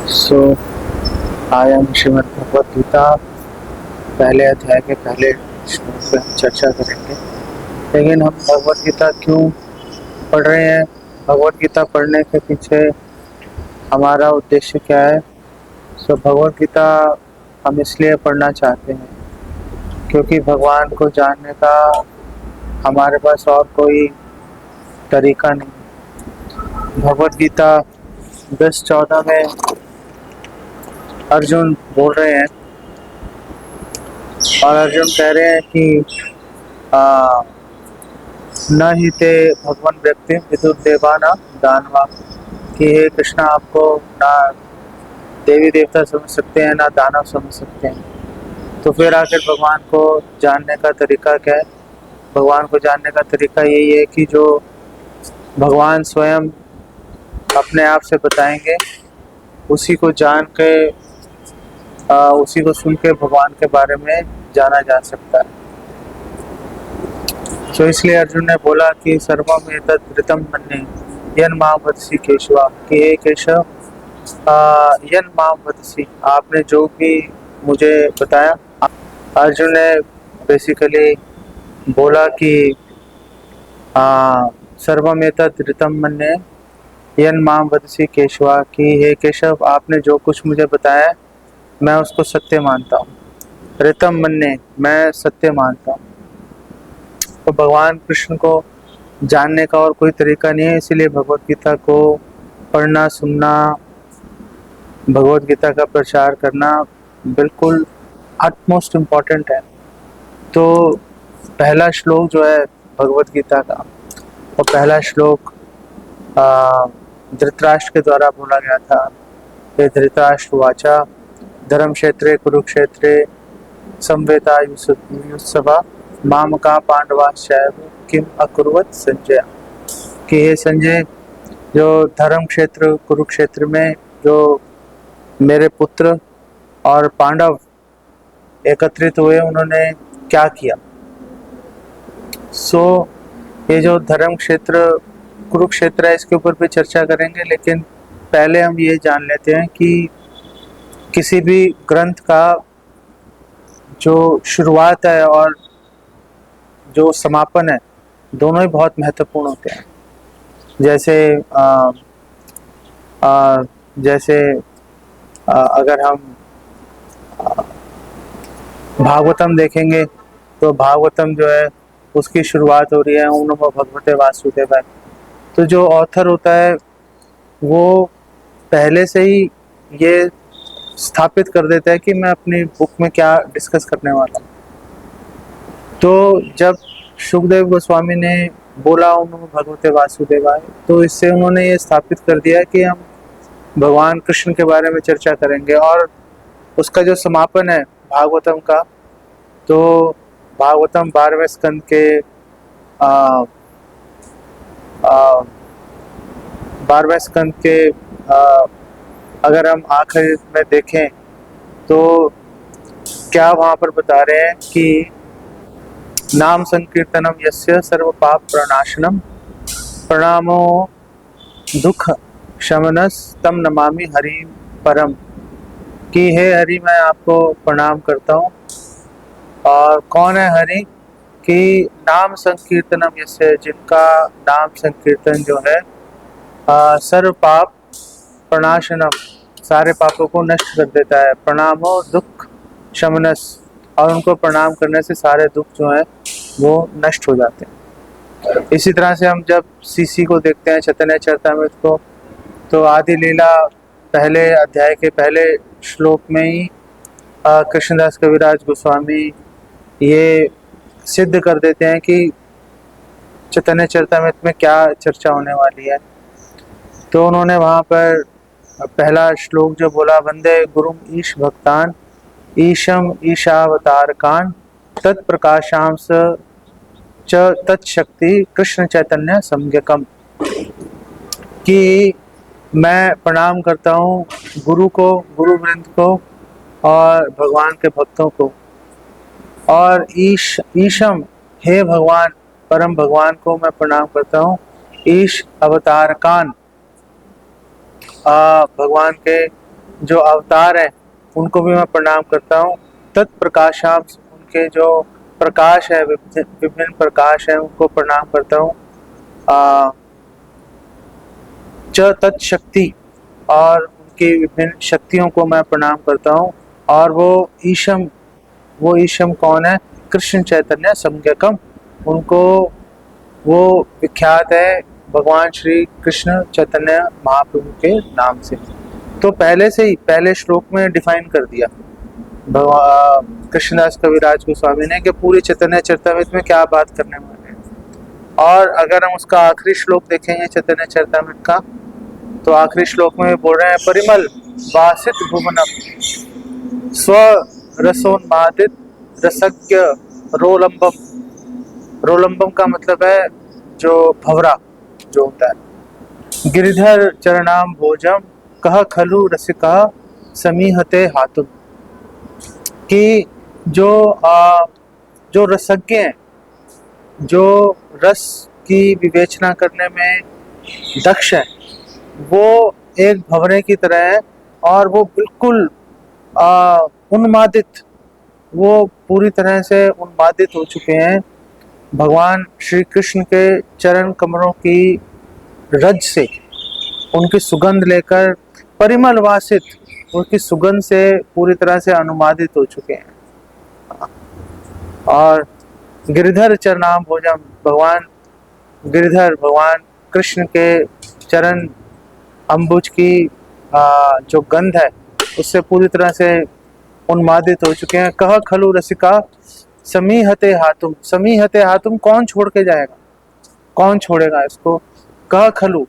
सो आज हम श्रीमद् भगवद गीता पहले अध्याय के पहले श्लोक पे हम चर्चा करेंगे। लेकिन हम भगवद गीता क्यों पढ़ रहे हैं, भगवद गीता पढ़ने के पीछे हमारा उद्देश्य क्या है। भगवद गीता हम इसलिए पढ़ना चाहते हैं क्योंकि भगवान को जानने का हमारे पास और कोई तरीका नहीं। भगवद गीता 10:14 में अर्जुन बोल रहे हैं और अर्जुन कह रहे हैं कि न ही ते भगवान व्यक्ति विदुर देवाना दानवा, कि हे कृष्णा आपको ना देवी देवता समझ सकते हैं ना दानव समझ सकते हैं। तो फिर आखिर भगवान को जानने का तरीका क्या है। भगवान को जानने का तरीका यही है कि जो भगवान स्वयं अपने आप से बताएंगे उसी को जान के उसी को सुन के भगवान के बारे में जाना जा सकता है। तो इसलिए अर्जुन ने बोला कि सर्वम एतत् ऋतं मन्ये यन् मां वदसि केशवा, कि हे केशव यन् मां वदसि, आपने जो भी मुझे बताया। अर्जुन ने बेसिकली बोला कि सर्वम एतत् ऋतं मन्ये यन् मां वदसि केशवा, कि हे केशव आपने जो कुछ मुझे बताया मैं उसको सत्य मानता हूँ। ऋतम मन्ये, मैं सत्य मानता हूँ। तो भगवान कृष्ण को जानने का और कोई तरीका नहीं है, इसीलिए भगवत गीता को पढ़ना, सुनना, भगवत गीता का प्रचार करना बिल्कुल अटमोस्ट इम्पॉर्टेंट है। तो पहला श्लोक जो है भगवत गीता का, वो पहला श्लोक धृतराष्ट्र के द्वारा बोला गया था। ये धृतराष्ट्र वाचा धर्म क्षेत्रे कुरुक्षेत्रे संवेतायुत्सवा मामका पांडवाश्चैव किम अकुर्वत संजय, कि हे संजय जो धर्म क्षेत्र कुरुक्षेत्र में जो मेरे पुत्र और पांडव एकत्रित हुए उन्होंने क्या किया। ये जो धर्म क्षेत्र कुरुक्षेत्र है इसके ऊपर भी चर्चा करेंगे, लेकिन पहले हम ये जान लेते हैं कि किसी भी ग्रंथ का जो शुरुआत है और जो समापन है दोनों ही बहुत महत्वपूर्ण होते हैं। जैसे अगर हम भागवतम देखेंगे तो भागवतम जो है उसकी शुरुआत हो रही है ओम नमो भगवते वासुदेवाय। तो जो ऑथर होता है वो पहले से ही ये स्थापित कर देता है कि मैं अपनी बुक में क्या डिस्कस करने वाला हूँ। तो जब सुखदेव गोस्वामी ने बोला ओम नमो भगवते वासुदेवाय, तो इससे उन्होंने ये स्थापित कर दिया कि हम भगवान कृष्ण के बारे में चर्चा करेंगे। और उसका जो समापन है भागवतम का, तो भागवतम 12वें स्कंद के 12वें स्कंद के अगर हम आखिर में देखें तो क्या वहाँ पर बता रहे हैं कि नाम संकीर्तनम यस्य सर्व पाप प्रणाशनम प्रणामो दुख शमनस तम नमामि हरि परम, कि हे हरि मैं आपको प्रणाम करता हूँ। और कौन है हरि? कि नाम संकीर्तनम यस्य, जिनका नाम संकीर्तन जो है सर्व पाप प्रणाशनम, सारे पापों को नष्ट कर देता है। प्रणामो दुख शमनस, और उनको प्रणाम करने से सारे दुख जो है वो नष्ट हो जाते हैं। इसी तरह से हम जब सीसी को देखते हैं चैतन्य चरितामृत को, तो आदि लीला पहले अध्याय के पहले श्लोक में ही कृष्णदास कविराज गोस्वामी ये सिद्ध कर देते हैं कि चैतन्य चरितामृत में क्या चर्चा होने वाली है। तो उन्होंने वहाँ पर पहला श्लोक जो बोला, वंदे गुरुम ईश भक्तान ईशम ईशावतारकान तत्प्रकाशाम स च तत्शक्ति कृष्ण चैतन्य सम्यकम, कि मैं प्रणाम करता हूँ गुरु को, गुरु वृंद को और भगवान के भक्तों को। और ईशम, हे भगवान, परम भगवान को मैं प्रणाम करता हूँ। ईश अवतारकान, भगवान के जो अवतार हैं उनको भी मैं प्रणाम करता हूँ। तत्प्रकाशाम, उनके जो प्रकाश है, विभिन्न प्रकाश है, उनको प्रणाम करता हूँ। च तत्शक्ति, और उनकी विभिन्न शक्तियों को मैं प्रणाम करता हूँ। और वो ईशम कौन है? कृष्ण चैतन्य सम्यकम, उनको वो विख्यात है भगवान श्री कृष्ण चैतन्य महाप्रभु के नाम से। तो पहले से ही पहले श्लोक में डिफाइन कर दिया कृष्णदास कविराज गोस्वामी ने कि पूरी चैतन्य चरितमृत में क्या बात करने वाले हैं। और अगर हम उसका आखिरी श्लोक देखेंगे चैतन्य चरितमृत का, तो आखिरी श्लोक में बोल रहे हैं परिमल वासित भुवनम स्व रसोन्मादित रसज्ञ रोलंबम। रोलंबम का मतलब है जो भवरा जो होता है। गिरिधर चरणाम भोजम कह खलु रसिका समीहते हाथुम, कि जो रसज्ञ हैं, जो रस की विवेचना करने में दक्ष है, वो एक भंवरे की तरह है। और वो बिल्कुल उन्मादित, वो पूरी तरह से उन्मादित हो चुके हैं भगवान श्री कृष्ण के चरण कमलों की रज से, उनकी सुगंध लेकर परिमल वासित, उनकी सुगंध से पूरी तरह से अनुमादित हो चुके हैं। और गिरिधर चरणाम भोजम, भगवान कृष्ण के चरण अम्बुज की जो गंध है उससे पूरी तरह से उन्मादित हो चुके हैं। कह खलु रसिका समीहते हाथुम, समीहते हाथुम, कौन छोड़ के जाएगा, कौन छोड़ेगा इसको। कह खलु,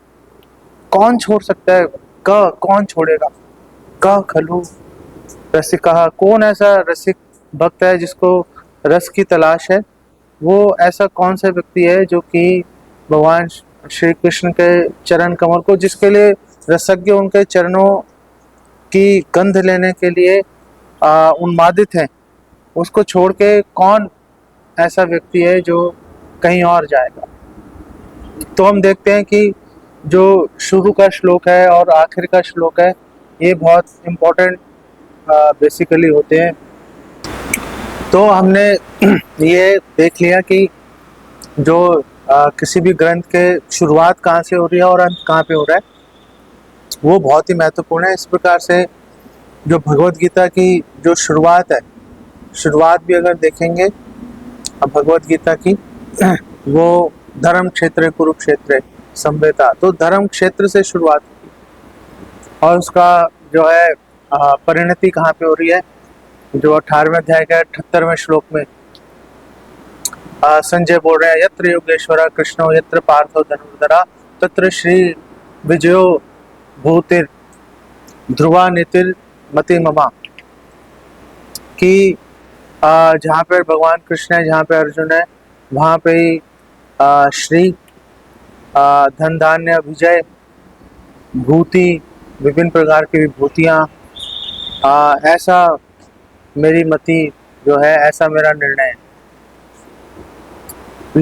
कौन छोड़ सकता है, कौन छोड़ेगा। कह खलु रसिका, कौन ऐसा रसिक भक्त है जिसको रस की तलाश है। वो ऐसा कौन सा व्यक्ति है जो कि भगवान श्री कृष्ण के चरण कमल को, जिसके लिए रसज्ञ उनके चरणों की गंध लेने के लिए उन्मादित है, उसको छोड़ के कौन ऐसा व्यक्ति है जो कहीं और जाएगा। तो हम देखते हैं कि जो शुरू का श्लोक है और आखिर का श्लोक है, ये बहुत इम्पोर्टेंट बेसिकली होते हैं। तो हमने ये देख लिया कि जो किसी भी ग्रंथ के शुरुआत कहाँ से हो रही है और अंत कहाँ पे हो रहा है, वो बहुत ही महत्वपूर्ण है। इस प्रकार से जो भगवत गीता की जो शुरुआत है, शुरुआत भी अगर देखेंगे अब भगवत गीता की, वो धर्म क्षेत्र कुरुक्षेत्र संवेता, तो धर्म क्षेत्र से शुरुआत की और उसका जो है परिणति कहाँ पे हो रही है। जो 18वें अध्याय का 78वें श्लोक में संजय बोल रहे हैं, यत्र योगेश्वरा कृष्णो यत्र पार्थो धनुर्धरा तत्र श्री विजयो भूतिर ध्रुवा नीतिर मति ममा, कि जहाँ पर भगवान कृष्ण है, जहाँ पे अर्जुन है, वहाँ पे ही श्री धन धान्य विजय भूति, विभिन्न प्रकार की विभूतियाँ, ऐसा मेरी मति जो है, ऐसा मेरा निर्णय है।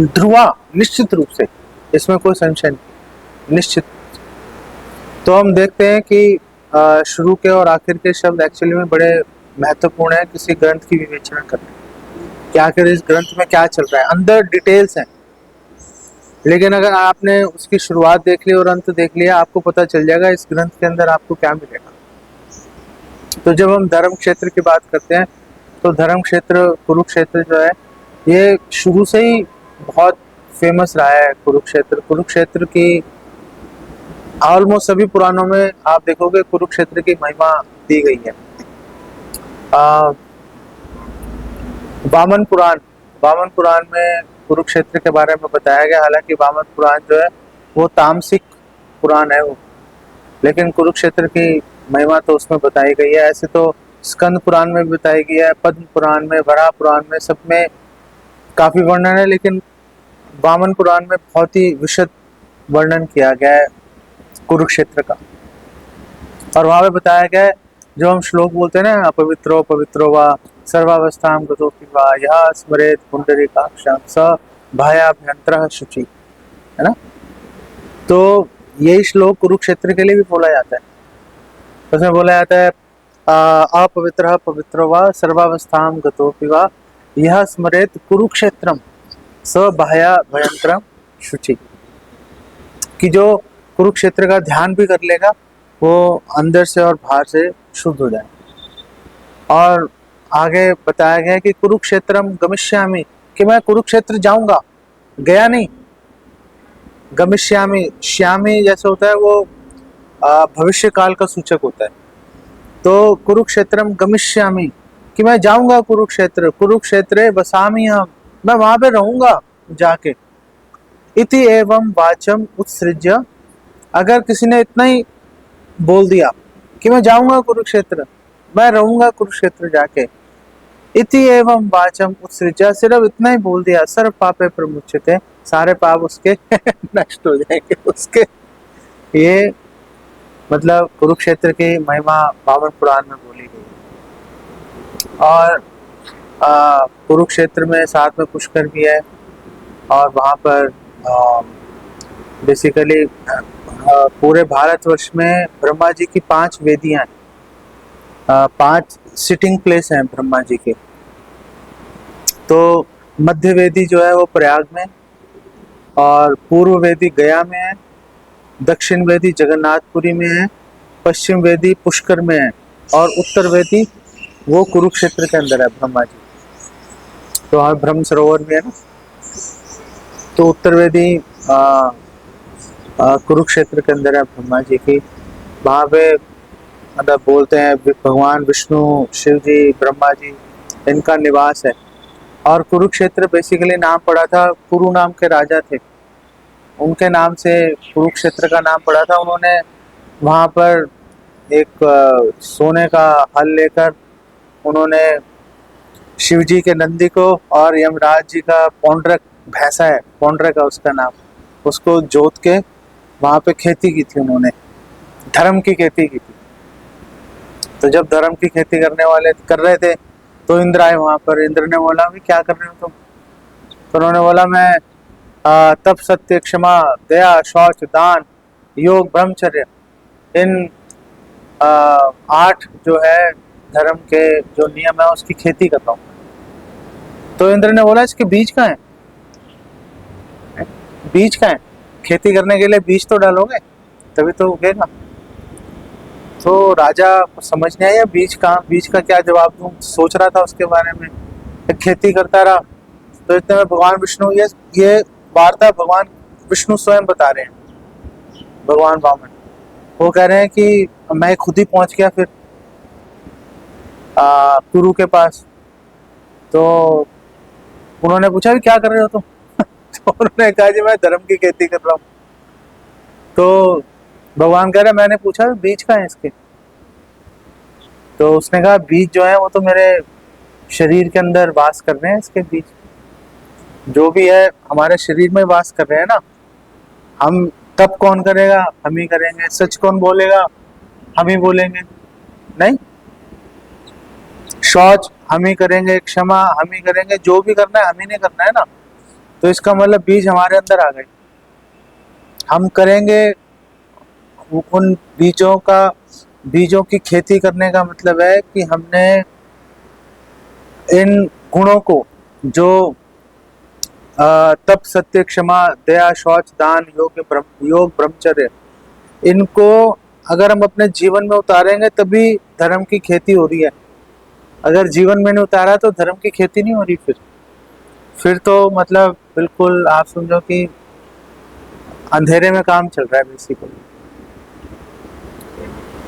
ध्रुवा, निश्चित रूप से, इसमें कोई संशय नहीं, निश्चित। तो हम देखते हैं कि शुरू के और आखिर के शब्द एक्चुअली में बड़े महत्वपूर्ण है किसी ग्रंथ की विवेचना करने कि आखिर इस ग्रंथ में क्या चल रहा है। अंदर डिटेल्स हैं, लेकिन अगर आपने उसकी शुरुआत देख ली और अंत देख लिया, आपको पता चल जाएगा इस ग्रंथ के अंदर आपको क्या मिलेगा। तो जब हम धर्म क्षेत्र की बात करते हैं, तो धर्म क्षेत्र कुरुक्षेत्र जो है, ये शुरू से ही बहुत फेमस रहा है। कुरुक्षेत्र की ऑलमोस्ट सभी पुराणों में आप देखोगे कुरुक्षेत्र की महिमा दी गई है। वामन पुराण में कुरुक्षेत्र के बारे में बताया गया। हालांकि वामन पुराण जो है वो तामसिक पुराण है वो, लेकिन कुरुक्षेत्र की महिमा तो उसमें बताई गई है। ऐसे तो स्कंद पुराण में भी बताई गई है, पद्म पुराण में, वराह पुराण में, सब में काफी वर्णन है, लेकिन वामन पुराण में बहुत ही विशद वर्णन किया गया है कुरुक्षेत्र का। और वहां पे बताया गया है, जो हम श्लोक बोलते हैं ना, अपवित्रो पवित्रो वा सर्वावस्थां गतोऽपि वा यः स्मरेत् पुंडरीकाक्षं स भयाभ्यंतरः शुचि, है ना। तो यही श्लोक कुरुक्षेत्र के लिए भी बोला जाता है उसमें बोला जाता है अपवित्र पवित्रो वा सर्वावस्थां गतोऽपि वा यह स्मरेत कुरुक्षेत्रम स बाह्य भयंतरम शुचि, कि जो कुरुक्षेत्र का ध्यान भी कर लेगा वो अंदर से और बाहर से शुद्ध हो जाए। और आगे बताया गया कि कुरुक्षेत्रम गमिष्यामि, कि मैं कुरुक्षेत्र जाऊंगा, गया नहीं, गमिष्यामि, श्यामी जैसे होता है वो भविष्य काल का सूचक होता है। तो कुरुक्षेत्रम गमिष्यामि, कि मैं जाऊंगा कुरुक्षेत्र, कुरुक्षेत्रे बसामि हम, मैं वहां पे रहूंगा जाके। इति एवं वाचम उत्सृज्य, अगर किसी ने इतना ही बोल दिया कि मैं जाऊंगा कुरुक्षेत्र, मैं रहूंगा कुरुक्षेत्र जाके, इति एवं वाचम उत्सृज्य, सिर्फ इतना ही बोल दिया, सर्व पापे प्रमुच्यते, सारे पाप उसके नष्ट हो जाएंगे उसके। ये मतलब कुरुक्षेत्र की महिमा वामन पुराण में बोली गई। और कुरुक्षेत्र में साथ में पुष्कर भी है, और वहाँ पर बेसिकली पूरे भारतवर्ष में ब्रह्मा जी की 5 वेदियां हैं, 5 सिटिंग प्लेस हैं ब्रह्मा जी के। तो मध्य वेदी जो है वो प्रयाग में, और पूर्व वेदी गया में है, दक्षिण वेदी जगन्नाथपुरी में है, पश्चिम वेदी पुष्कर में है, और उत्तर वेदी वो कुरुक्षेत्र के अंदर है ब्रह्मा जी। तो वहाँ ब्रह्म सरोवर भी है ना, तो उत्तर वेदी कुरुक्षेत्र के अंदर है ब्रह्मा जी की। वहाँ पे मतलब बोलते हैं भगवान विष्णु, शिव जी, ब्रह्मा जी, इनका निवास है। और कुरुक्षेत्र बेसिकली नाम पड़ा था, कुरु नाम के राजा थे, उनके नाम से कुरुक्षेत्र का नाम पड़ा था। उन्होंने वहाँ पर एक सोने का हल लेकर उन्होंने शिव जी के नंदी को और यमराज जी का पौंड्रक, भैंसा है पौंड्रक है उसका नाम, उसको जोत के वहाँ पे खेती की थी उन्होंने, धर्म की खेती की थी। तो जब धर्म की खेती करने वाले कर रहे थे तो इंद्र आए वहाँ पर। इंद्र ने बोला भी क्या कर रहे हो तुम? तो उन्होंने बोला मैं तप, सत्य, क्षमा, दया, शौच, दान, योग, ब्रह्मचर्य, इन 8 जो है धर्म के जो नियम है उसकी खेती कर रहा हूँ। तो इंद्र ने बोला इसके बीज कहाँ है? बीज कहाँ है? खेती करने के लिए बीज तो डालोगे तभी तो उगेगा। तो राजा को समझ नहीं आया बीज कहाँ, बीज का क्या जवाब दूं, सोच रहा था उसके बारे में, खेती करता रहा। तो इतने में भगवान विष्णु, ये वार्ता भगवान विष्णु स्वयं बता रहे हैं, भगवान वामन वो कह रहे हैं कि मैं खुद ही पहुंच गया फिर कुरु के पास। तो उन्होंने पूछा भी क्या कर रहे हो तुम? तो उन्होंने कहा जी मैं धर्म की खेती कर रहा हूँ। तो भगवान कह रहे मैंने पूछा बीज कहाँ है इसके? तो उसने कहा बीज जो है वो तो मेरे शरीर के अंदर वास कर रहे हैं, इसके बीज जो भी है हमारे शरीर में वास कर रहे हैं ना। हम तप कौन करेगा? हम ही करेंगे। सच कौन बोलेगा? हम ही बोलेंगे। नहीं, शौच हम ही करेंगे, क्षमा हम ही करेंगे, जो भी करना है हम ही ने करना है ना। तो इसका मतलब बीज हमारे अंदर आ गए, हम करेंगे। उन बीजों की खेती करने का मतलब है कि हमने इन गुणों को जो तप, सत्य, क्षमा, दया, शौच, दान, योग, ब्रह्मचर्य, इनको अगर हम अपने जीवन में उतारेंगे तभी धर्म की खेती हो रही है। अगर जीवन में नहीं उतारा तो धर्म की खेती नहीं हो रही। फिर तो मतलब बिल्कुल आप समझो कि अंधेरे में काम चल रहा है बेसिकली।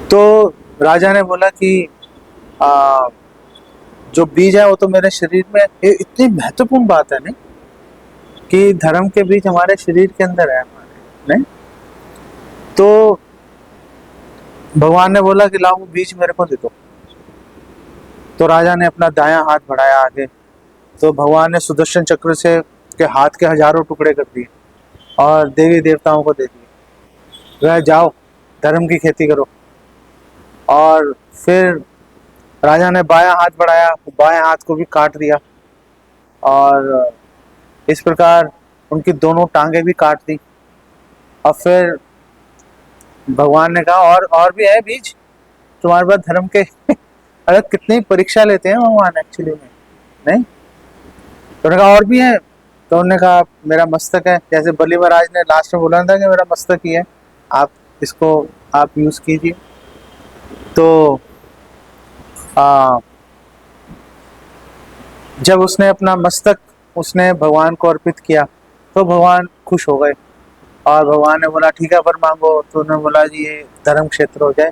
तो राजा ने बोला कि जो बीज है वो तो मेरे शरीर में, ये इतनी महत्वपूर्ण बात है नहीं कि धर्म के बीज हमारे शरीर के अंदर है हमारे, नहीं। तो भगवान ने बोला कि लाओ वो बीज मेरे को दे दो। तो राजा ने अपना दायां हाथ बढ़ाया आगे, तो भगवान ने सुदर्शन चक्र से के हाथ के हजारों टुकड़े कर दिए और देवी देवताओं को दे दिए, वह जाओ धर्म की खेती करो। और फिर राजा ने बायां हाथ बढ़ाया, बाएं हाथ को भी काट दिया और इस प्रकार उनकी दोनों टांगे भी काट दी। और फिर भगवान ने कहा और भी है बीज, तुम्हारे पास धर्म के अगर कितनी परीक्षा लेते हैं भगवान एक्चुअली में, नहीं? तो उन्होंने कहा और भी है, तो उन्होंने कहा मेरा मस्तक है, जैसे बलि महाराज ने लास्ट में बोला था कि मेरा मस्तक ही है, आप इसको आप यूज कीजिए। तो आ, जब उसने अपना मस्तक उसने भगवान को अर्पित किया तो भगवान खुश हो गए, और भगवान ने बोला ठीक है वर मांगो, तो उन्होंने बोला जी ये धर्म क्षेत्र हो जाए,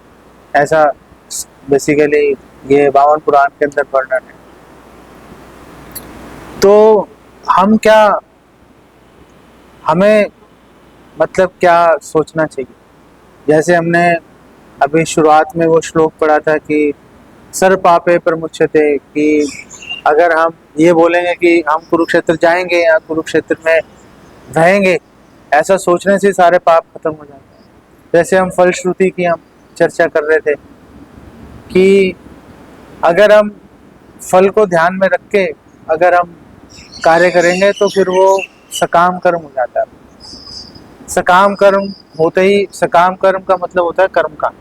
ऐसा बेसिकली ये 52 पुराण के अंदर वर्णन है। तो हम क्या, हमें मतलब क्या सोचना चाहिए, जैसे हमने अभी शुरुआत में वो श्लोक पढ़ा था कि सर पापे प्रमुच्यते, कि अगर हम ये बोलेंगे कि हम कुरुक्षेत्र जाएंगे या कुरुक्षेत्र में रहेंगे, ऐसा सोचने से सारे पाप खत्म हो जाते हैं। जैसे हम फलश्रुति की हम चर्चा कर रहे थे कि अगर हम फल को ध्यान में रख के अगर हम कार्य करेंगे तो फिर वो सकाम कर्म हो जाता है। सकाम कर्म होते ही, सकाम कर्म का मतलब होता है कर्म का,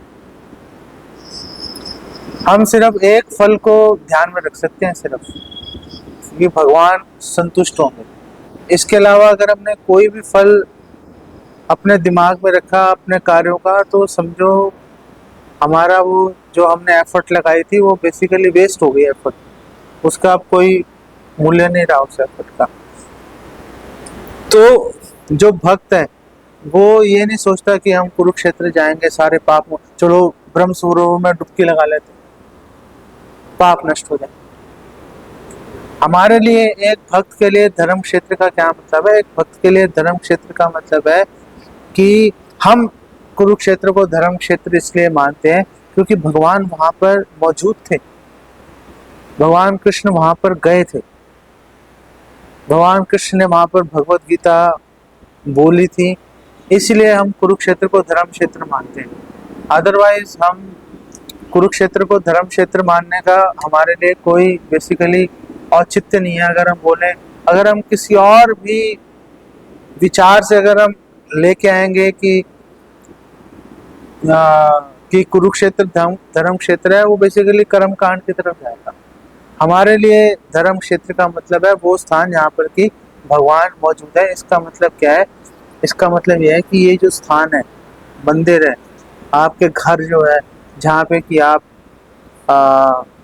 हम सिर्फ एक फल को ध्यान में रख सकते हैं सिर्फ, कि भगवान संतुष्ट होंगे। इसके अलावा अगर हमने कोई भी फल अपने दिमाग में रखा अपने कार्यों का, तो समझो हमारा वो जो हमने एफर्ट लगाई थी वो बेसिकली वेस्ट हो गई एफर्ट, उसका अब कोई मूल्य नहीं रहा उस एफर्ट का। तो जो भक्त है वो ये नहीं सोचता कि हम कुरुक्षेत्र जाएंगे सारे पाप, चलो ब्रह्म सरोवर में डुबकी लगा लेते, पाप नष्ट हो जाए। हमारे लिए, एक भक्त के लिए धर्म क्षेत्र का क्या मतलब है? एक भक्त के लिए धर्म क्षेत्र का मतलब है कि हम कुरुक्षेत्र को धर्म क्षेत्र इसलिए मानते हैं क्योंकि भगवान वहां पर मौजूद थे, भगवान कृष्ण वहां पर गए थे, भगवान कृष्ण ने वहां पर भगवत गीता बोली थी, इसलिए हम कुरुक्षेत्र को धर्म क्षेत्र मानते हैं। अदरवाइज हम कुरुक्षेत्र को धर्म क्षेत्र मानने का हमारे लिए कोई बेसिकली औचित्य नहीं है। अगर हम बोले, अगर हम किसी और भी विचार से अगर हम लेके आएंगे कि कुरुक्षेत्र धर्म क्षेत्र है, वो बेसिकली कर्म कांड की तरफ जाएगा। हमारे लिए धर्म क्षेत्र का मतलब है वो स्थान जहाँ पर कि भगवान मौजूद है। इसका मतलब क्या है? इसका मतलब यह है कि ये जो स्थान है, मंदिर है, आपके घर जो है, जहाँ पे कि आप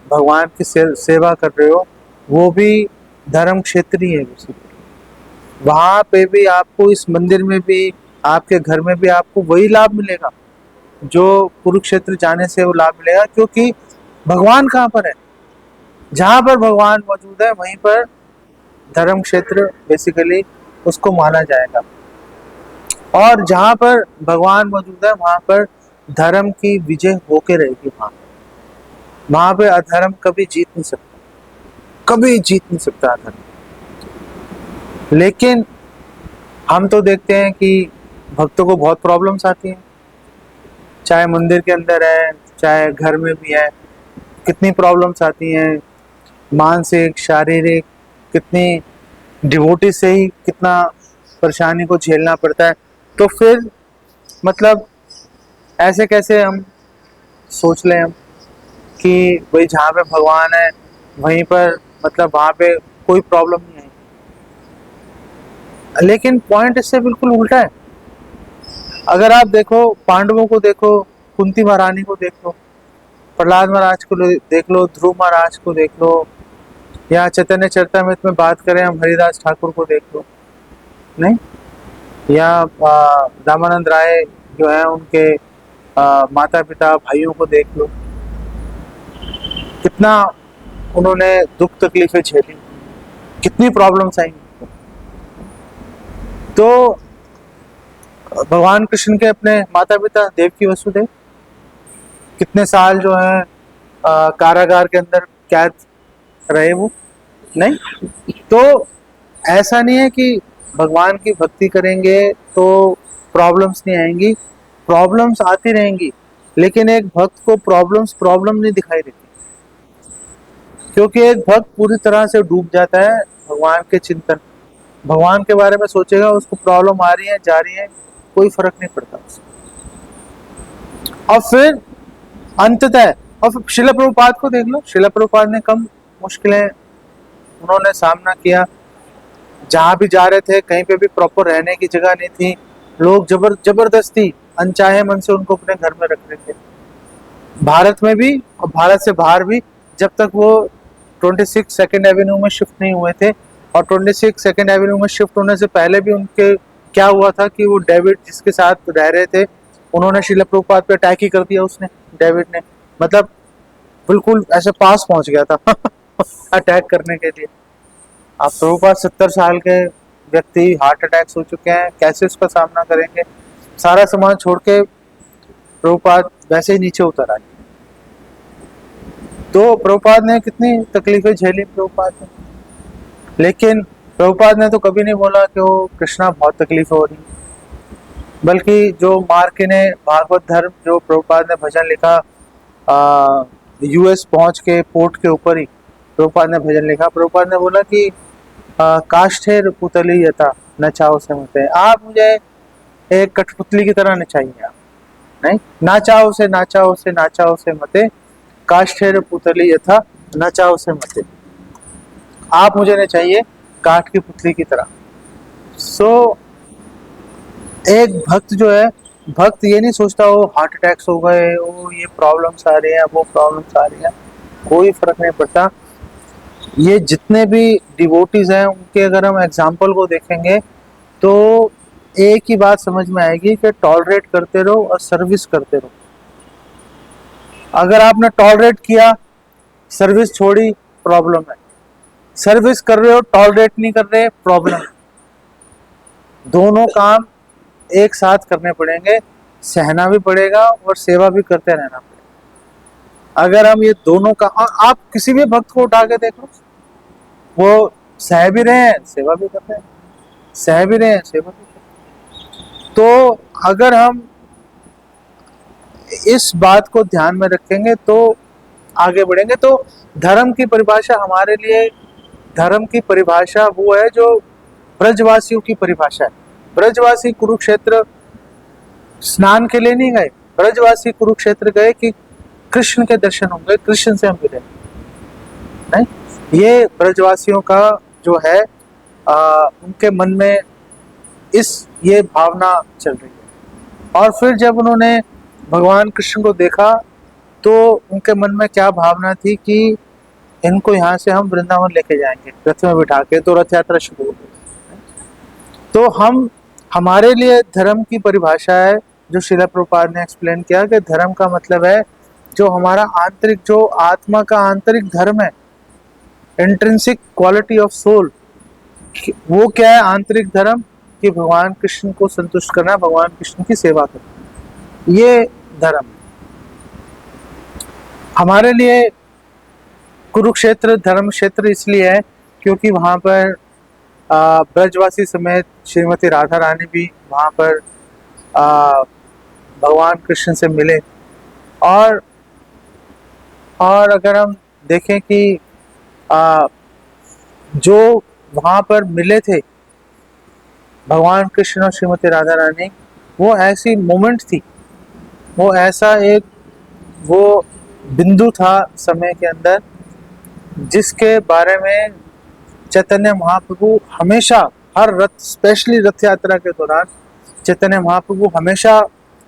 भगवान की सेवा कर रहे हो, वो भी धर्म क्षेत्र ही है बेसिकली। वहाँ पे भी आपको, इस मंदिर में भी, आपके घर में भी आपको वही लाभ मिलेगा जो कुरुक्षेत्र जाने से वो लाभ मिलेगा, क्योंकि भगवान कहाँ पर है? जहाँ पर भगवान मौजूद है वहीं पर धर्म क्षेत्र बेसिकली उसको माना जाएगा। और जहाँ पर भगवान मौजूद है वहां पर धर्म की विजय होके रहेगी। वहां पे अधर्म कभी जीत नहीं सकता, कभी जीत नहीं सकता अधर्म। लेकिन हम तो देखते हैं कि भक्तों को बहुत प्रॉब्लम्स आती हैं, चाहे मंदिर के अंदर है चाहे घर में भी है, कितनी प्रॉब्लम्स आती हैं, मानसिक शारीरिक, कितनी डिवोटी से ही कितना परेशानी को झेलना पड़ता है। तो फिर मतलब ऐसे कैसे हम सोच लें हम कि भाई जहाँ पे भगवान है वहीं पर मतलब वहाँ पे कोई प्रॉब्लम नहीं है। लेकिन पॉइंट इससे बिल्कुल उल्टा है। अगर आप देखो, पांडवों को देखो, कुंती महारानी को देख लो, प्रहलाद महाराज को देख लो, ध्रुव महाराज को देख लो, या चैतन्य चरितमृत में बात करें हम हरिदास ठाकुर को देख लो, नहीं, या रामानंद राय जो है उनके माता पिता भाइयों को देख लो, कितना उन्होंने दुख तकलीफें झेली, कितनी प्रॉब्लम्स आई। तो भगवान कृष्ण के अपने माता पिता देवकी वसुदेव कितने साल जो है कारागार के अंदर कैद रहे वो, नहीं? तो ऐसा नहीं है कि भगवान की भक्ति करेंगे तो प्रॉब्लम्स नहीं आएंगी, प्रॉब्लम्स आती रहेंगी, लेकिन एक भक्त को प्रॉब्लम नहीं दिखाई देती, क्योंकि एक भक्त पूरी तरह से डूब जाता है भगवान के चिंतन, भगवान के बारे में सोचेगा, उसको प्रॉब्लम आ रही है जा रही है कोई फर्क नहीं पड़ता उसको। और फिर अंततः, और फिर शिला प्रभुपाद को देख लो, शिला प्रभुपाद ने कम मुश्किलें उन्होंने सामना किया। जहां भी जा रहे थे कहीं पे भी प्रॉपर रहने की जगह नहीं थी, लोग जबरदस्ती अनचाहे मन से उनको अपने घर में रख रहे थे, भारत में भी और भारत से बाहर भी। जब तक वो 26 सेकेंड एवेन्यू में शिफ्ट नहीं हुए थे, और 26 सेकेंड एवेन्यू में शिफ्ट होने से पहले भी उनके क्या हुआ था कि वो डेविड जिसके साथ रह रहे थे, उन्होंने शिला प्रभुपाद पे अटैक ही कर दिया उसने, डेविड ने, मतलब बिल्कुल ऐसे पास पहुंच गया था अटैक करने के लिए। आप प्रभुपाद 70 साल के व्यक्ति, हार्ट अटैक्स हो चुके हैं, कैसे उसका सामना करेंगे? सारा सामान छोड़ के प्रभुपाद वैसे ही नीचे उतर आए। तो प्रभुपाद ने कितनी तकलीफें झेली प्रभुपाद ने, लेकिन प्रभुपाद ने तो कभी नहीं बोला कि वो कृष्णा बहुत तकलीफ हो रही, बल्कि जो मार्के ने भागवत धर्म जो प्रभुपाद ने भजन लिखा, यूएस पहुंच के पोर्ट के ऊपर ही प्रभुपाद ने भजन लिखा। प्रभुपाद ने बोला कि काष्ठेर पुतली यथा नचाओ से मते, आप मुझे एक कठपुतली की तरह नचाइए, आप नहीं, नाचाओ से नाचाओ से नाचाओ से मते, काष्ठेर पुतली यथा नचाओ से मते, आप मुझे नचाइए काठ की पुतली की तरह। सो एक भक्त जो है, भक्त ये नहीं सोचता वो हार्ट अटैक्स हो गए, वो ये प्रॉब्लम्स आ रही हैं, वो प्रॉब्लम्स आ रही हैं, कोई फर्क नहीं पड़ता। ये जितने भी डिवोटीज हैं उनके अगर हम एग्जाम्पल को देखेंगे तो एक ही बात समझ में आएगी कि टॉलरेट करते रहो और सर्विस करते रहो। अगर आपने टॉलरेट किया, सर्विस छोड़ी, प्रॉब्लम है। सर्विस कर रहे हो, टॉलरेट नहीं कर रहे, प्रॉब्लम है। दोनों काम एक साथ करने पड़ेंगे, सहना भी पड़ेगा और सेवा भी करते रहना पड़ेगा। अगर हम ये दोनों का, और आप किसी भी भक्त को उठा के देखो, वो सह भी रहे हैं, सेवा भी कर रहे हैं, सह भी रहे हैं, सेवा भी कर रहे हैं। तो अगर हम इस बात को ध्यान में रखेंगे तो आगे बढ़ेंगे। तो धर्म की परिभाषा हमारे लिए, धर्म की परिभाषा वो है जो ब्रजवासियों की परिभाषा है। ब्रजवासी कुरुक्षेत्र स्नान के लिए नहीं गए, ब्रजवासी कुरुक्षेत्र गए कि कृष्ण के दर्शन होंगे, कृष्ण से हम मिले, नहीं, ये ब्रजवासियों का जो है उनके मन में ये भावना चल रही है। और फिर जब उन्होंने भगवान कृष्ण को देखा तो उनके मन में क्या भावना थी कि इनको यहाँ से हम वृंदावन लेके जाएंगे, रथ में बिठा के। तो रथ यात्रा शुरू हो गई। तो हमारे लिए धर्म की परिभाषा है जो शिला प्रभुपाद ने एक्सप्लेन किया कि धर्म का मतलब है जो हमारा आंतरिक, जो आत्मा का आंतरिक धर्म है, इंट्रिंसिक क्वालिटी ऑफ सोल, वो क्या है आंतरिक धर्म, कि भगवान कृष्ण को संतुष्ट करना, भगवान कृष्ण की सेवा करना, ये धर्म हमारे लिए। कुरुक्षेत्र धर्म क्षेत्र इसलिए है क्योंकि वहां पर ब्रजवासी समेत श्रीमती राधा रानी भी वहां पर भगवान कृष्ण से मिले। और अगर हम देखें कि जो वहां पर मिले थे भगवान कृष्ण और श्रीमती राधा रानी, वो ऐसी मोमेंट थी, वो ऐसा एक वो बिंदु था समय के अंदर जिसके बारे में चैतन्य महाप्रभु हमेशा, हर रथ, स्पेशली रथ यात्रा के दौरान चैतन्य महाप्रभु हमेशा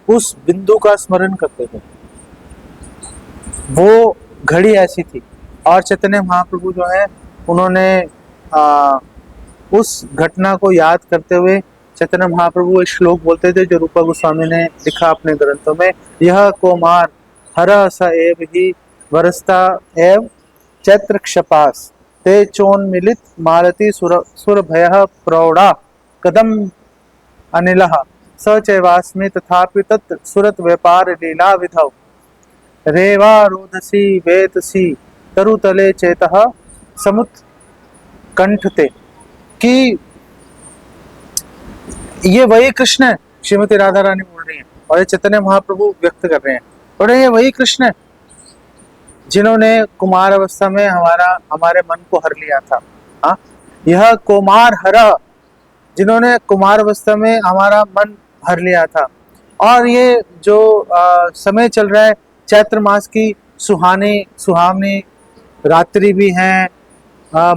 उस बिंदु का स्मरण करते थे। वो घड़ी ऐसी थी। और चैतन्य महाप्रभु जो है उन्होंने उस घटना को याद करते हुए चैतन्य महाप्रभु एक श्लोक बोलते थे जो रूपा गोस्वामी ने लिखा अपने ग्रंथों में, यह कोमार हर स एव ही वरस्ता एव चैत्र क्षपास ते चोन्मिलित मालती सुर भय प्रौढ़ा कदम अनिलः स चैवास्मि तथापि तत् सुरत व्यापार लीला विधौ रेवा रोधसी वेतसी तरुतले चेतः समुत कंठते। कि ये वही कृष्ण है, श्रीमती राधा रानी बोल रही है और ये चैतन्य महाप्रभु व्यक्त कर रहे हैं, और ये वही कृष्ण है जिन्होंने कुमार अवस्था में हमारे मन को हर लिया था। हाँ, यह कुमार हर, जिन्होंने कुमार अवस्था में हमारा मन हर लिया था। और ये जो समय चल रहा है, चैत्र मास की सुहावनी रात्रि भी है।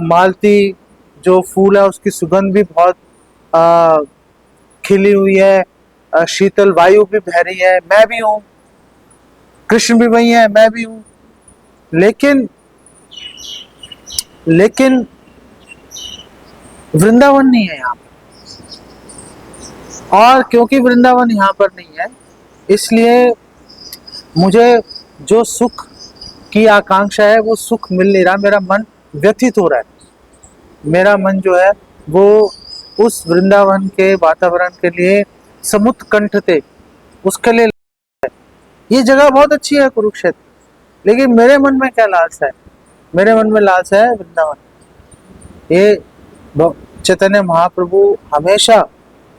मालती जो फूल है उसकी सुगंध भी बहुत आ, खिली हुई है। शीतल वायु भी बह रही है, मैं भी हूँ, कृष्ण भी वही है, मैं भी हूँ। लेकिन लेकिन वृंदावन नहीं है यहाँ पर। और क्योंकि वृंदावन यहाँ पर नहीं है, इसलिए मुझे जो सुख की आकांक्षा है वो सुख मिल नहीं रहा। मेरा मन व्यथित हो रहा है। मेरा मन जो है वो उस वृंदावन के वातावरण के लिए समुद्र कंठ थे उसके लिए। ये जगह बहुत अच्छी है कुरुक्षेत्र, लेकिन मेरे मन में क्या लालसा है? मेरे मन में लालसा है वृंदावन। ये चैतन्य महाप्रभु हमेशा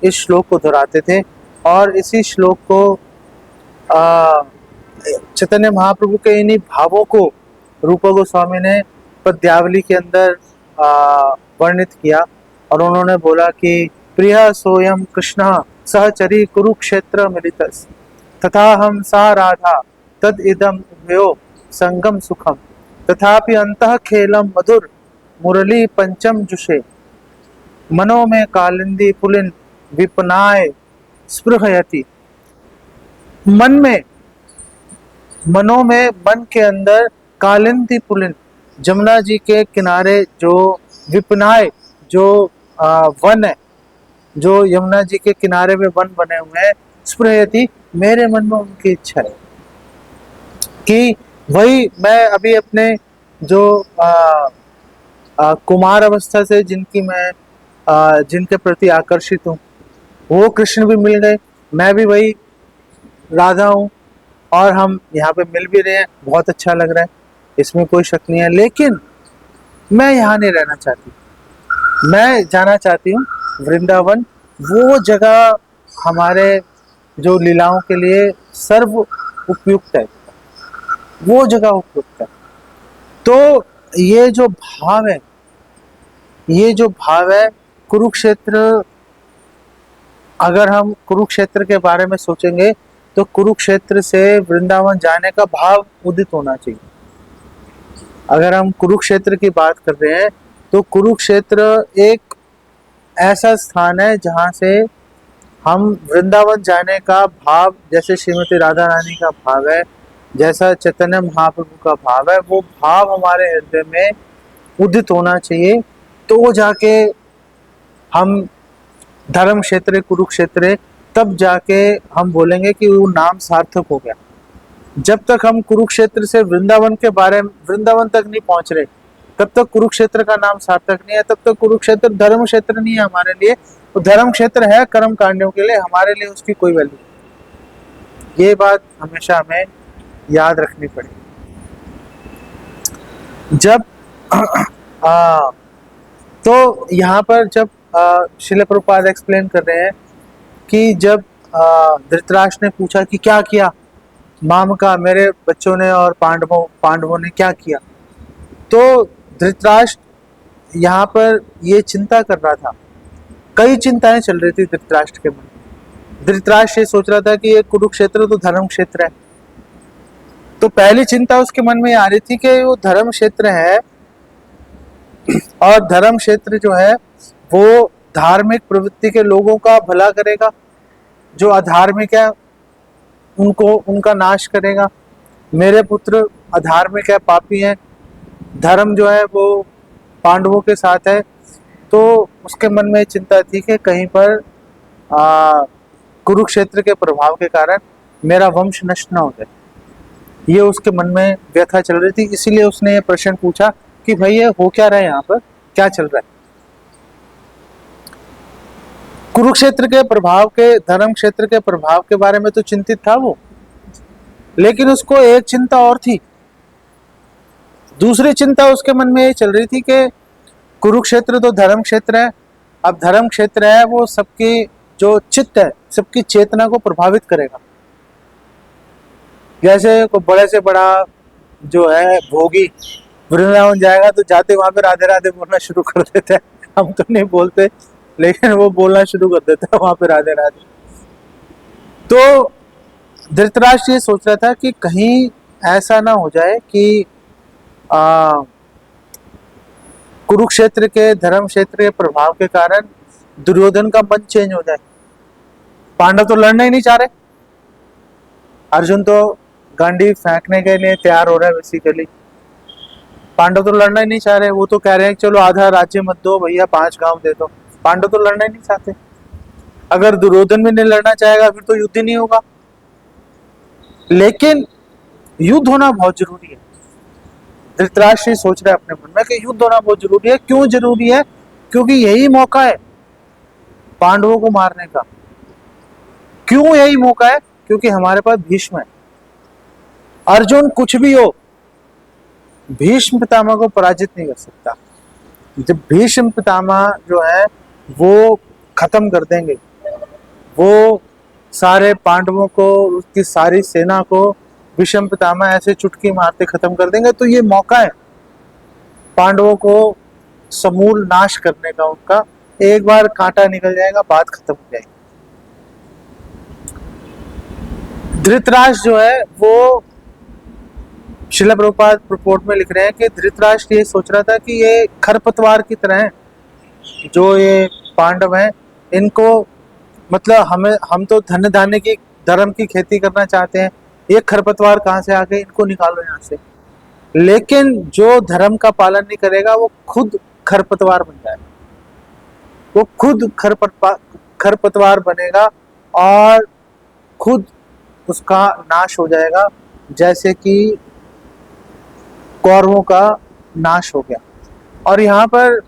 इस श्लोक को दोहराते थे, और इसी श्लोक को चैतन्य महाप्रभु के इन्हीं भावों को रूप गोस्वामी ने पद्यावली के अंदर वर्णित किया। और उन्होंने बोला कि प्रिय सोयम कृष्ण सहचरी कुरुक्षेत्र मिलितस तथा हम सा राधा तद इदम उभयो संगम सुखम तथापि अंतः खेलम मधुर मुरली पंचम जुषे मनो में कालिंदी पुलिन विपनाय स्पृहयति। मनो में मन के अंदर कालिंदी पुलिन, जमुना जी के किनारे जो विपनाय जो वन है, जो यमुना जी के किनारे में वन बने हुए हैं, स्पृहयति मेरे मन में उनकी इच्छा है कि वही मैं अभी अपने जो कुमार अवस्था से जिनके प्रति आकर्षित हूँ, वो कृष्ण भी मिल गए, मैं भी वही राधा हूँ, और हम यहाँ पे मिल भी रहे हैं, बहुत अच्छा लग रहा है, इसमें कोई शक नहीं है। लेकिन मैं यहाँ नहीं रहना चाहती, मैं जाना चाहती हूँ वृंदावन। वो जगह हमारे जो लीलाओं के लिए सर्व उपयुक्त है, वो जगह उपयुक्त है। तो ये जो भाव है कुरुक्षेत्र, अगर हम कुरुक्षेत्र के बारे में सोचेंगे तो कुरुक्षेत्र से वृंदावन जाने का भाव उदित होना चाहिए। अगर हम कुरुक्षेत्र की बात कर रहे हैं तो कुरुक्षेत्र एक ऐसा स्थान है जहाँ से हम वृंदावन जाने का भाव, जैसे श्रीमती राधा रानी का भाव है, जैसा चैतन्य महाप्रभु का भाव है, वो भाव हमारे हृदय में उदित होना चाहिए। तो जाके हम धर्म क्षेत्र कुरुक्षेत्र, तब जाके हम बोलेंगे कि वो नाम सार्थक हो गया। जब तक हम कुरुक्षेत्र से वृंदावन तक नहीं पहुंच रहे, तब तक कुरुक्षेत्र का नाम सार्थक नहीं है। तब तक कुरुक्षेत्र धर्म क्षेत्र नहीं है हमारे लिए। तो धर्म क्षेत्र है कर्म कांडों के लिए, हमारे लिए उसकी कोई वैल्यू नहीं। ये बात हमेशा हमें याद रखनी पड़ेगी। जब तो यहाँ पर जब श्रील प्रभुपाद एक्सप्लेन कर रहे हैं कि जब धृतराष्ट्र ने पूछा कि क्या किया माम का, मेरे बच्चों ने और पांडवों ने क्या किया, तो धृतराष्ट्र यहाँ पर ये चिंता कर रहा था। कई चिंताएं चल रही थी धृतराष्ट्र के मन में। धृतराष्ट्र ये सोच रहा था कि ये कुरुक्षेत्र तो धर्म क्षेत्र है। तो पहली चिंता उसके मन में आ रही थी कि वो धर्म क्षेत्र है, और धर्म क्षेत्र जो है वो धार्मिक प्रवृत्ति के लोगों का भला करेगा, जो अधार्मिक है उनका नाश करेगा। मेरे पुत्र अधार्मिक है, पापी हैं, धर्म जो है वो पांडवों के साथ है। तो उसके मन में चिंता थी कि कहीं पर कुरुक्षेत्र के प्रभाव के कारण मेरा वंश नष्ट न हो जाए। ये उसके मन में व्यथा चल रही थी। इसीलिए उसने ये प्रश्न पूछा कि भाई ये हो क्या रहा है, यहाँ पर क्या चल रहा है। कुरुक्षेत्र के प्रभाव के, धर्म क्षेत्र के प्रभाव के बारे में तो चिंतित था वो, लेकिन उसको एक चिंता और थी। दूसरी चिंता उसके मन में ये चल रही थी कि कुरुक्षेत्र तो धर्म क्षेत्र है, अब धर्म क्षेत्र है वो सबकी जो चित्त है, सबकी चेतना को प्रभावित करेगा। जैसे कोई बड़े से बड़ा जो है भोगी वृंदावन जाएगा तो जाते वहां पे राधे राधे बोलना शुरू कर देते हैं। हम तो नहीं बोलते, लेकिन वो बोलना शुरू कर देता है वहां पे राधे राधे। तो धृतराष्ट्र ये सोच रहा था कि कहीं ऐसा ना हो जाए कि कुरुक्षेत्र के धर्म क्षेत्र के प्रभाव के कारण दुर्योधन का मन चेंज हो जाए। पांडव तो लड़ना ही नहीं चाह रहे, अर्जुन तो गांडी फेंकने के लिए तैयार हो रहा है बेसिकली। पांडव तो लड़ना ही नहीं चाह रहे, वो तो कह रहे हैं चलो आधा राज्य मत दो भैया, 5 गांव दे दो। पांडव तो लड़ना ही नहीं चाहते। अगर दुर्योधन भी नहीं लड़ना चाहेगा फिर तो युद्ध ही नहीं होगा। लेकिन युद्ध होना बहुत जरूरी है। धृतराष्ट्र सोच रहा है अपने मन में कि युद्ध होना बहुत जरूरी है। क्यों जरूरी है? क्योंकि यही मौका है पांडवों को मारने का। क्यों यही मौका है? क्योंकि हमारे पास भीष्म है। अर्जुन कुछ भी हो, भीष्म पितामह को पराजित नहीं कर सकता। जब भीष्म पितामह जो है वो खत्म कर देंगे, वो सारे पांडवों को, उसकी सारी सेना को भीष्म पितामह ऐसे चुटकी मारते खत्म कर देंगे। तो ये मौका है पांडवों को समूल नाश करने का। उनका एक बार कांटा निकल जाएगा, बात खत्म हो जाएगी। धृतराष्ट्र जो है वो श्रील प्रभुपाद रिपोर्ट में लिख रहे हैं कि धृतराष्ट्र ये सोच रहा था कि ये खरपतवार की तरह है, जो ये पांडव हैं इनको, मतलब हम तो धन धान्य की, धर्म की खेती करना चाहते हैं, ये खरपतवार कहाँ से आ गए, इनको निकालो यहाँ से। लेकिन जो धर्म का पालन नहीं करेगा वो खुद खरपतवार बन जाएगा, वो खुद खरपतवार बनेगा और खुद उसका नाश हो जाएगा, जैसे कि कौरवों का नाश हो गया। और यहाँ पर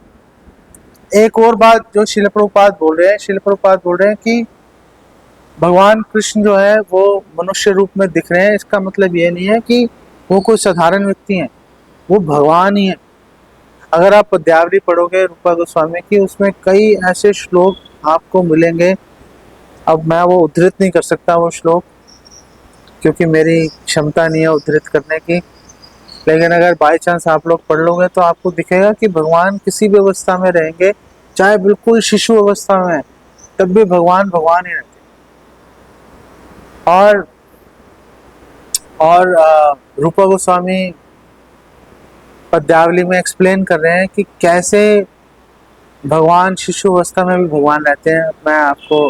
एक और बात जो श्रील प्रभुपाद बोल रहे हैं, श्रील प्रभुपाद बोल रहे हैं कि भगवान कृष्ण जो है वो मनुष्य रूप में दिख रहे हैं। इसका मतलब ये नहीं है कि वो कोई साधारण व्यक्ति हैं, वो भगवान ही है। अगर आप पद्यावली पढ़ोगे रूपा गोस्वामी की, उसमें कई ऐसे श्लोक आपको मिलेंगे। अब मैं वो उद्धृत नहीं कर सकता वो श्लोक, क्योंकि मेरी क्षमता नहीं है उद्धृत करने की। लेकिन अगर बाय चांस आप लोग पढ़ लोगे तो आपको दिखेगा कि भगवान किसी भी अवस्था में रहेंगे, चाहे बिल्कुल शिशु अवस्था में है, तब भी भगवान भगवान ही रहते। और रूपा गोस्वामी पद्यावली में एक्सप्लेन कर रहे हैं कि कैसे भगवान शिशु अवस्था में भी भगवान रहते हैं। मैं आपको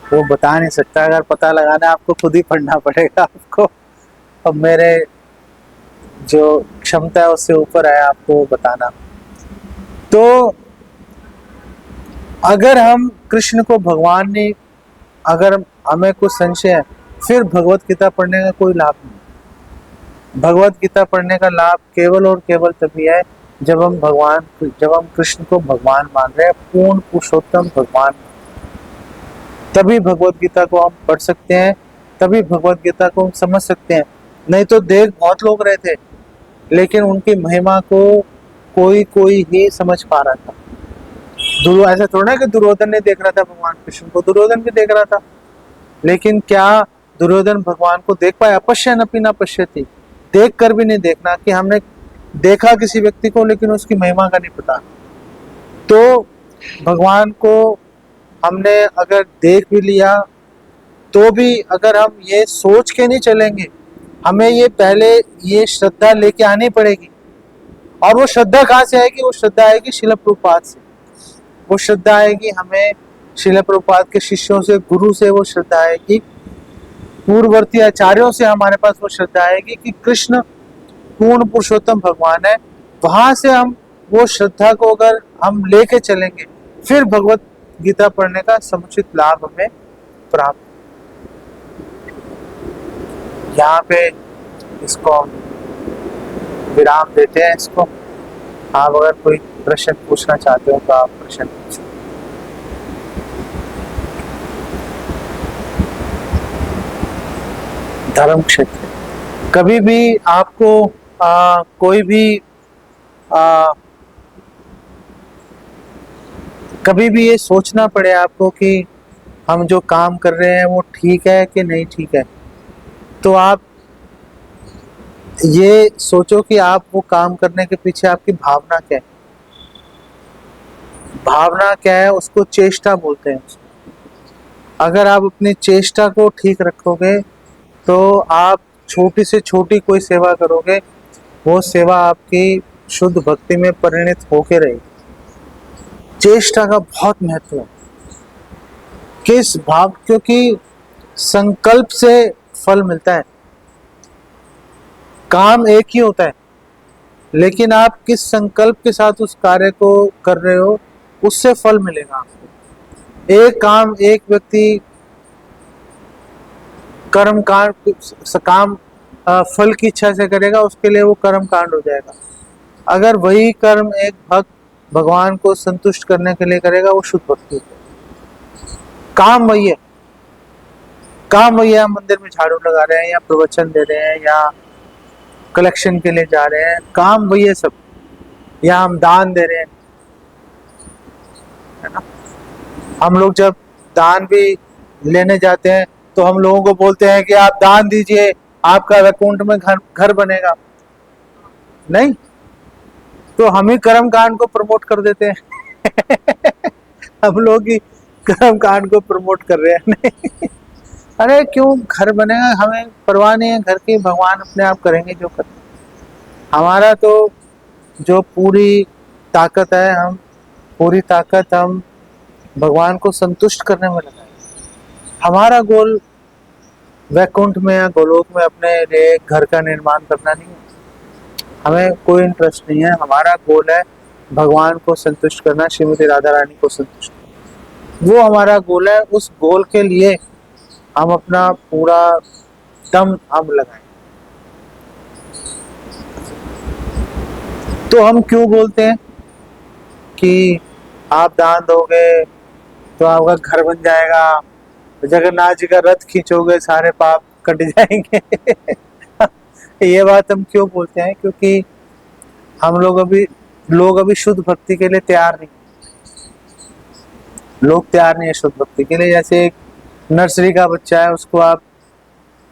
वो बता नहीं सकता, अगर पता लगाना आपको खुद ही पढ़ना पड़ेगा आपको। अब मेरे जो क्षमता है उससे ऊपर है आपको बताना। तो अगर हम कृष्ण को भगवान नहीं, अगर हमें कुछ संशय है, फिर भगवत गीता पढ़ने का कोई लाभ नहीं। भगवत गीता पढ़ने का लाभ केवल और केवल तभी है जब हम कृष्ण को भगवान मान रहे हैं, पूर्ण पुरुषोत्तम भगवान, तभी भगवत गीता को हम पढ़ सकते हैं, तभी भगवत गीता को हम समझ सकते हैं। नहीं तो देख बहुत लोग रहे थे, लेकिन उनकी महिमा को कोई ही समझ पा रहा था। ऐसा थोड़ा कि दुर्योधन ने देख रहा था भगवान कृष्ण को, दुर्योधन भी देख रहा था, लेकिन क्या दुर्योधन भगवान को देख पाया? अपश्यन अपि न पश्यति, देख कर भी नहीं देखना, कि हमने देखा किसी व्यक्ति को लेकिन उसकी महिमा का नहीं पता। तो भगवान को हमने अगर देख भी लिया तो भी अगर हम ये सोच के नहीं चलेंगे, हमें ये पहले ये श्रद्धा लेके आनी पड़ेगी। और वो श्रद्धा कहाँ से आएगी? वो श्रद्धा आएगी श्रील प्रभुपाद से, वो श्रद्धा आएगी हमें श्रील प्रभुपाद के शिष्यों से, गुरु से वो श्रद्धा आएगी, पूर्ववर्ती आचार्यों से हमारे पास वो श्रद्धा आएगी कि कृष्ण पूर्ण पुरुषोत्तम भगवान है। वहां से हम वो श्रद्धा को अगर हम लेके चलेंगे, फिर भगवत गीता पढ़ने का समुचित लाभ हमें प्राप्त। यहाँ पे इसको विराम देते हैं इसको। आप अगर कोई प्रश्न पूछना चाहते हो तो आप प्रश्न पूछें। धर्म क्षेत्र, कभी भी आपको कोई भी कभी भी ये सोचना पड़े आपको कि हम जो काम कर रहे हैं वो ठीक है कि नहीं ठीक है, तो आप ये सोचो कि आप वो काम करने के पीछे आपकी भावना क्या है। भावना क्या है? उसको चेष्टा बोलते हैं। अगर आप अपनी चेष्टा को ठीक रखोगे तो आप छोटी से छोटी कोई सेवा करोगे, वो सेवा आपकी शुद्ध भक्ति में परिणत होके रहेगी। चेष्टा का बहुत महत्व है। किस भाव, क्योंकि संकल्प से फल मिलता है। काम एक ही होता है, लेकिन आप किस संकल्प के साथ उस कार्य को कर रहे हो, उससे फल मिलेगा आपको। एक काम एक व्यक्ति कर्म कांड काम फल की इच्छा से करेगा, उसके लिए वो कर्म कांड हो जाएगा। अगर वही कर्म एक भक्त भगवान को संतुष्ट करने के लिए करेगा, वो शुद्ध भक्ति है। काम वही है, काम वही है। हम मंदिर में झाड़ू लगा रहे हैं या प्रवचन दे रहे हैं या कलेक्शन के लिए जा रहे हैं, काम वही है सब। या हम दान दे रहे हैं, है ना। हम लोग जब दान भी लेने जाते हैं तो हम लोगों को बोलते हैं कि आप दान दीजिए, आपका अकाउंट में घर बनेगा। नहीं, तो हम ही कर्म कांड को प्रमोट कर देते हैं। हम लोग ही कर्म कांड को प्रमोट कर रहे हैं। नहीं, अरे क्यों घर बनेगा, हमें परवाह नहीं है घर की, भगवान अपने आप करेंगे जो करें। हमारा तो जो पूरी ताकत है, हम पूरी ताकत हम भगवान को संतुष्ट करने में लगाए। हमारा गोल वैकुंठ में या गोलोक में अपने लिए घर का निर्माण करना नहीं है। हमें कोई इंटरेस्ट नहीं है। हमारा गोल है भगवान को संतुष्ट करना, श्रीमती राधा रानी को संतुष्ट करना। वो हमारा गोल है। उस गोल के लिए हम अपना पूरा दम हम लगाएं। तो हम क्यों बोलते हैं कि आप दान दोगे तो आपका घर बन जाएगा, जगन्नाथ जी का रथ खींचोगे सारे पाप कट जाएंगे। ये बात हम क्यों बोलते हैं? क्योंकि हम लोग अभी शुद्ध भक्ति के लिए तैयार नहीं। लोग तैयार नहीं है शुद्ध भक्ति के लिए। जैसे एक नर्सरी का बच्चा है, उसको आप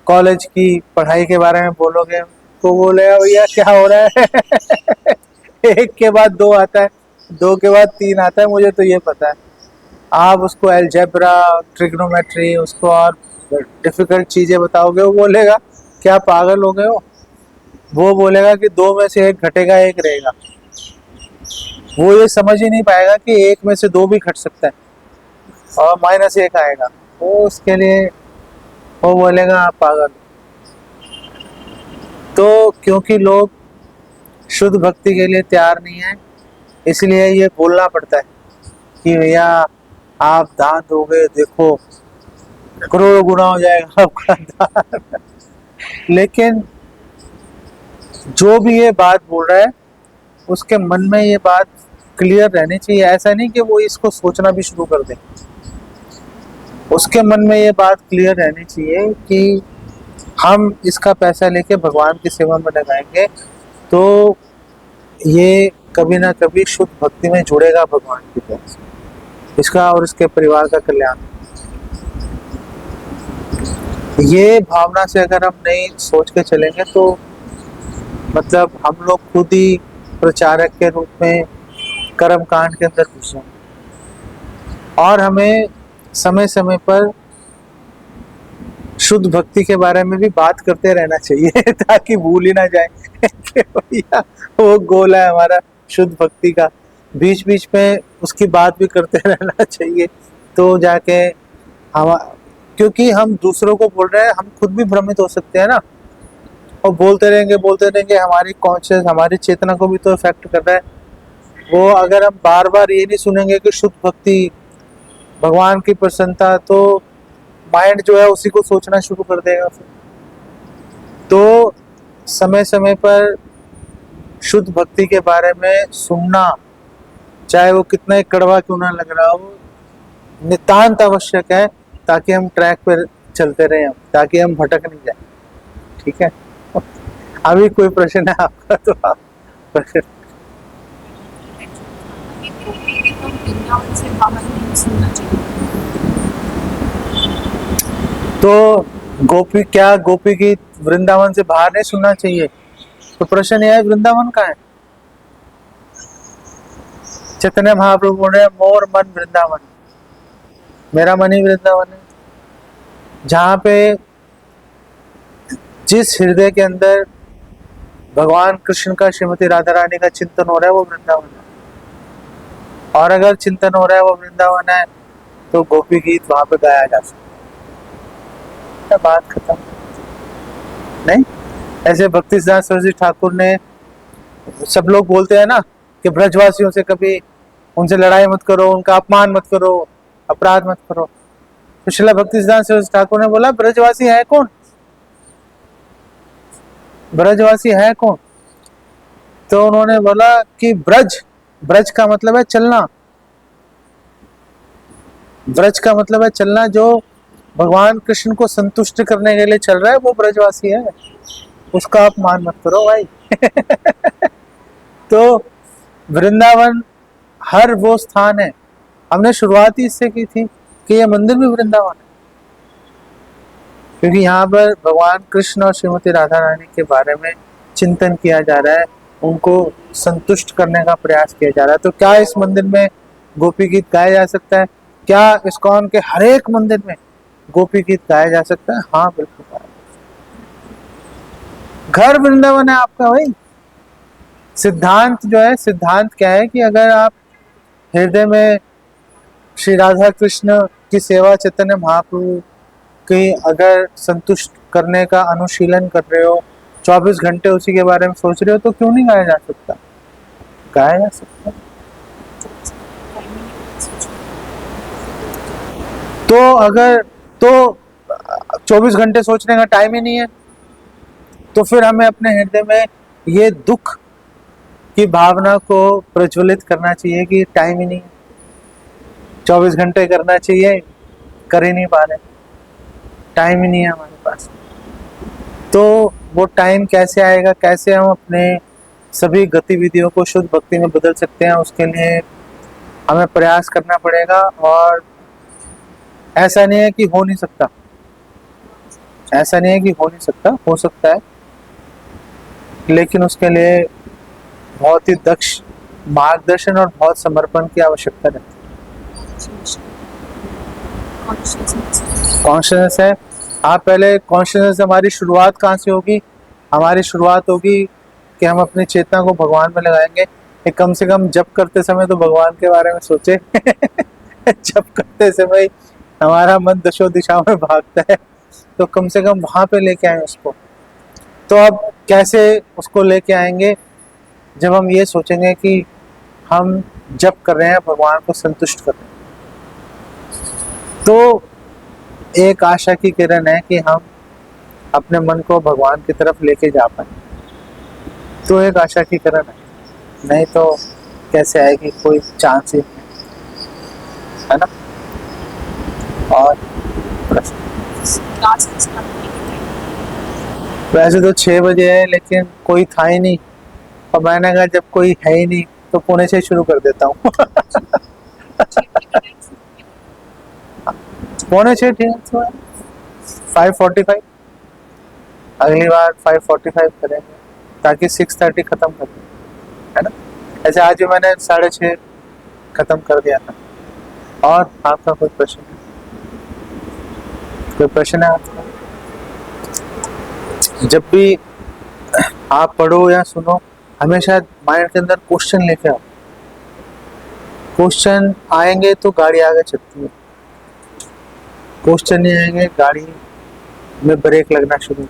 कॉलेज की पढ़ाई के बारे में बोलोगे तो बोलेगा भैया क्या हो रहा है। एक के बाद दो आता है, दो के बाद तीन आता है, मुझे तो ये पता है। आप उसको अलजेब्रा, ट्रिग्नोमेट्री, उसको और डिफिकल्ट चीजें बताओगे, वो बोलेगा क्या पागल हो गए हो। वो बोलेगा कि दो में से एक घटेगा, एक रहेगा। वो ये समझ ही नहीं पाएगा कि एक में से दो भी घट सकता है और माइनस एक आएगा। वो उसके लिए वो बोलेगा आप पागल। तो क्योंकि लोग शुद्ध भक्ति के लिए तैयार नहीं है, इसलिए ये बोलना पड़ता है कि भैया आप दान दोगे, देखो करोड़ों गुना हो जाएगा आपका दान। लेकिन जो भी ये बात बोल रहा है, उसके मन में ये बात क्लियर रहनी चाहिए। ऐसा नहीं कि वो इसको सोचना भी शुरू कर दे। उसके मन में ये बात क्लियर रहनी चाहिए कि हम इसका पैसा लेके भगवान की सेवा में लगाएंगे तो ये कभी ना कभी शुद्ध भक्ति में जुड़ेगा भगवान की तरफ से, इसका और इसके परिवार का कल्याण। ये भावना से अगर हम नहीं सोच के चलेंगे तो मतलब हम लोग खुद ही प्रचारक के रूप में कर्म कांड के अंदर घुस जाएंगे। और हमें समय समय पर शुद्ध भक्ति के बारे में भी बात करते रहना चाहिए ताकि भूल ही ना जाए कि भैया वो गोल है हमारा शुद्ध भक्ति का। बीच बीच में उसकी बात भी करते रहना चाहिए तो जाके हम, क्योंकि हम दूसरों को बोल रहे हैं, हम खुद भी भ्रमित हो सकते हैं ना। और बोलते रहेंगे, हमारी कॉन्शियस, हमारी चेतना को भी तो इफेक्ट कर रहा है वो। अगर हम बार बार ये नहीं सुनेंगे कि शुद्ध भक्ति, भगवान की प्रसन्नता, तो माइंड जो है उसी को सोचना शुरू कर देगा फिर। तो समय समय पर शुद्ध भक्ति के बारे में सुनना, चाहे वो कितना ही कड़वा क्यों ना लग रहा हो, नितांत आवश्यक है ताकि हम ट्रैक पर चलते रहें, ताकि हम भटक नहीं जाए। ठीक है, अभी कोई प्रश्न है आपका तो आप प्रश्न। तो गोपी की वृंदावन से बाहर नहीं सुनना चाहिए? तो प्रश्न यह है वृंदावन का है। चैतन्य महाप्रभु बोल रहे हैं मोर मन वृंदावन, मेरा मन ही वृंदावन है। जहाँ पे जिस हृदय के अंदर भगवान कृष्ण का, श्रीमती राधा रानी का चिंतन हो रहा है वो वृंदावन है। और अगर चिंतन हो रहा है वो वृंदावन है तो गोपी गीत वहां पे गाया जा सकता है। बात खत्म। नहीं, ऐसे भक्ति सिद्धांत सरस्वती ठाकुर ने, सब लोग बोलते हैं ना कि ब्रजवासियों से कभी उनसे लड़ाई मत करो, उनका अपमान मत करो, अपराध मत करो। तो श्रील भक्ति सिद्धांत सरस्वती ठाकुर ने बोला ब्रजवासी है कौन? ब्रजवासी है कौन? तो उन्होंने बोला कि ब्रज, ब्रज का मतलब है चलना, ब्रज का मतलब है चलना। जो भगवान कृष्ण को संतुष्ट करने के लिए चल रहा है वो ब्रजवासी है, उसका अपमान मत करो भाई। तो वृंदावन हर वो स्थान है, हमने शुरुआत ही इससे की थी कि ये मंदिर भी वृंदावन है, क्योंकि यहाँ पर भगवान कृष्ण और श्रीमती राधा रानी के बारे में चिंतन किया जा रहा है, उनको संतुष्ट करने का प्रयास किया जा रहा है। तो क्या इस मंदिर में गोपी गीत गाया जा सकता है? क्या इस्कॉन के हर एक मंदिर में गोपी गीत गाया जा सकता है? हाँ बिल्कुल। घर वृंदावन है आपका भाई। सिद्धांत जो है, सिद्धांत क्या है कि अगर आप हृदय में श्री राधा कृष्ण की सेवा, चैतन्य महाप्रभु की अगर संतुष्ट करने का अनुशीलन कर रहे हो, 24 घंटे उसी के बारे में सोच रहे हो, तो क्यों नहीं गाया जा सकता? गाया जा सकता। तो अगर 24 घंटे सोचने का टाइम ही नहीं है, तो फिर हमें अपने हृदय में ये दुख की भावना को प्रज्वलित करना चाहिए कि टाइम ही नहीं है, 24 घंटे करना चाहिए, कर ही नहीं पा रहे, टाइम ही नहीं है हमारे पास। तो वो टाइम कैसे आएगा? कैसे हम अपने सभी गतिविधियों को शुद्ध भक्ति में बदल सकते हैं? उसके लिए हमें प्रयास करना पड़ेगा। और ऐसा नहीं है कि हो नहीं सकता, ऐसा नहीं है कि हो नहीं सकता, हो सकता है, लेकिन उसके लिए बहुत ही दक्ष मार्गदर्शन और बहुत समर्पण की आवश्यकता रहती है। कॉन्शियसनेस है। आप पहले कॉन्शियसनेस, हमारी शुरुआत कहाँ से होगी? हमारी शुरुआत होगी कि हम अपनी चेतना को भगवान में लगाएंगे। कम से कम जप करते समय तो भगवान के बारे में सोचे। जप करते समय हमारा मन दशो दिशा में भागता है, तो कम से कम वहां पे लेके आए उसको। तो अब कैसे उसको लेके आएंगे? जब हम ये सोचेंगे कि हम जप कर रहे हैं, भगवान को संतुष्ट कर रहे हैं। तो एक आशा की किरण है कि हम अपने मन को भगवान की तरफ लेके जा पाए। तो एक आशा की किरण है, नहीं तो कैसे आएगी? कोई चांस ही नहीं है ना। और वैसे तो 6 बजे है, लेकिन कोई था ही नहीं, और मैंने कहा जब कोई है ही नहीं तो 5:45 शुरू कर देता हूँ। 5:45 ठीक है, 5:45 अगली बार 5:45 करेंगे, ताकि 6:30 खत्म कर दें, है ना। ऐसे आज भी मैंने 6:30 खत्म कर दिया था। और आपका कोई प्रश्न है? कोई प्रश्न है आपका? जब भी आप पढ़ो या सुनो, हमेशा माइंड के अंदर क्वेश्चन लेके आओ। क्वेश्चन आएंगे तो गाड़ी आगे चलती है, क्वेश्चन नहीं आएंगे गाड़ी में ब्रेक लगना शुरू